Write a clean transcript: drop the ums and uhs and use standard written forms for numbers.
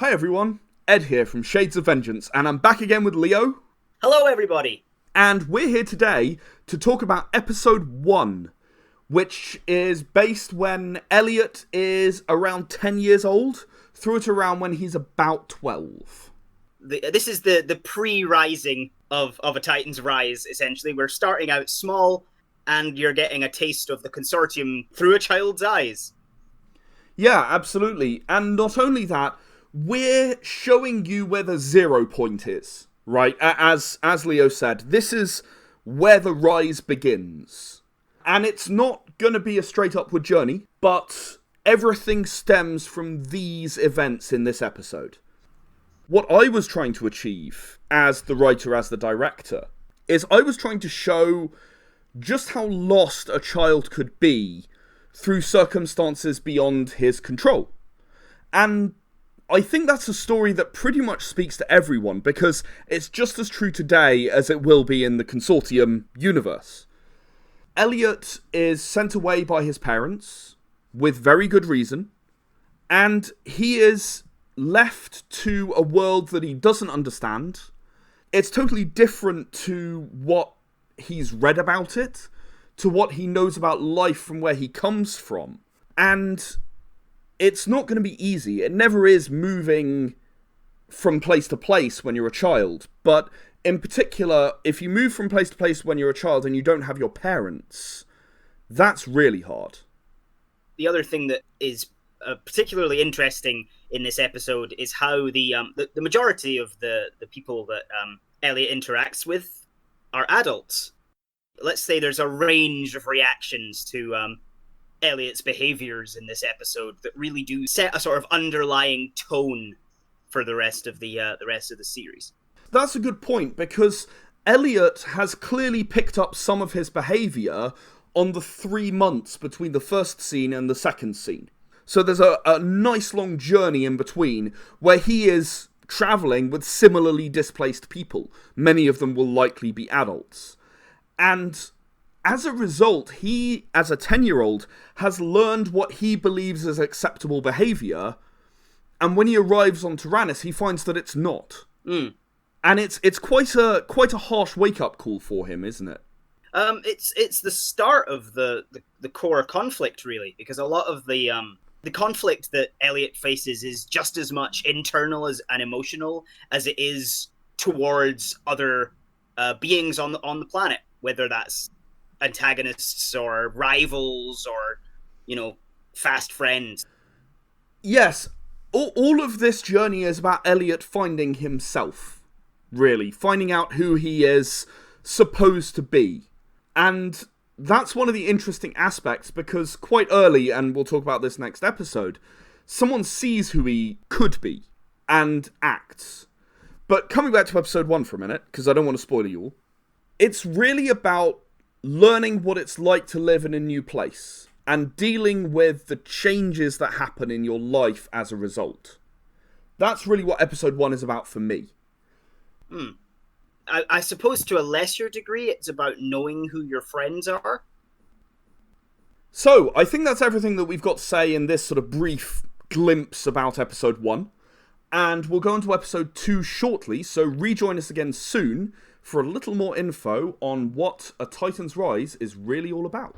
Hi everyone, Ed here from Shades of Vengeance, and I'm back again with Leo. Hello everybody! And we're here today to talk about episode 1, which is based when Elliot is around 10 years old, through to around when he's about 12. This is the pre-rising of A Titan's Rise, essentially. We're starting out small, and you're getting a taste of the Consortium through a child's eyes. Yeah, absolutely. And not only that, we're showing you where the 0 point is, right? As Leo said, this is where the rise begins. And it's not going to be a straight upward journey, but everything stems from these events in this episode. What I was trying to achieve as the writer, as the director, is I was trying to show just how lost a child could be through circumstances beyond his control. And I think that's a story that pretty much speaks to everyone, because it's just as true today as it will be in the Consortium universe. Elliot is sent away by his parents, with very good reason, and he is left to a world that he doesn't understand. It's totally different to what he's read about it, to what he knows about life from where he comes from. And it's not going to be easy. It never is moving from place to place when you're a child. But in particular, if you move from place to place when you're a child and you don't have your parents, that's really hard. The other thing that is particularly interesting in this episode is how the majority of the people that Elliot interacts with are adults. Let's say there's a range of reactions to Elliot's behaviors in this episode that really do set a sort of underlying tone for the rest of the series. That's a good point, because Elliot has clearly picked up some of his behavior on the 3 months between the first scene and the second scene. So there's a nice long journey in between where he is travelling with similarly displaced people. Many of them will likely be adults. And as a result, he, as a 10-year-old, has learned what he believes is acceptable behaviour, and when he arrives on Tyrannus, he finds that it's not. Mm. And it's quite a harsh wake-up call for him, isn't it? It's the start of the core conflict, really, because a lot of the conflict that Elliot faces is just as much internal and emotional as it is towards other beings on the planet, whether that's antagonists or rivals or, fast friends. Yes, all of this journey is about Elliot finding himself, really, finding out who he is supposed to be. And that's one of the interesting aspects, because quite early, and we'll talk about this next episode, someone sees who he could be and acts. But coming back to episode 1 for a minute, because I don't want to spoil you all, it's really about learning what it's like to live in a new place and dealing with the changes that happen in your life as a result. That's really what episode 1 is about for me. I suppose to a lesser degree, it's about knowing who your friends are. So, I think that's everything that we've got to say in this sort of brief glimpse about episode 1. And we'll go into episode 2 shortly, so rejoin us again soon for a little more info on what A Titan's Rise is really all about.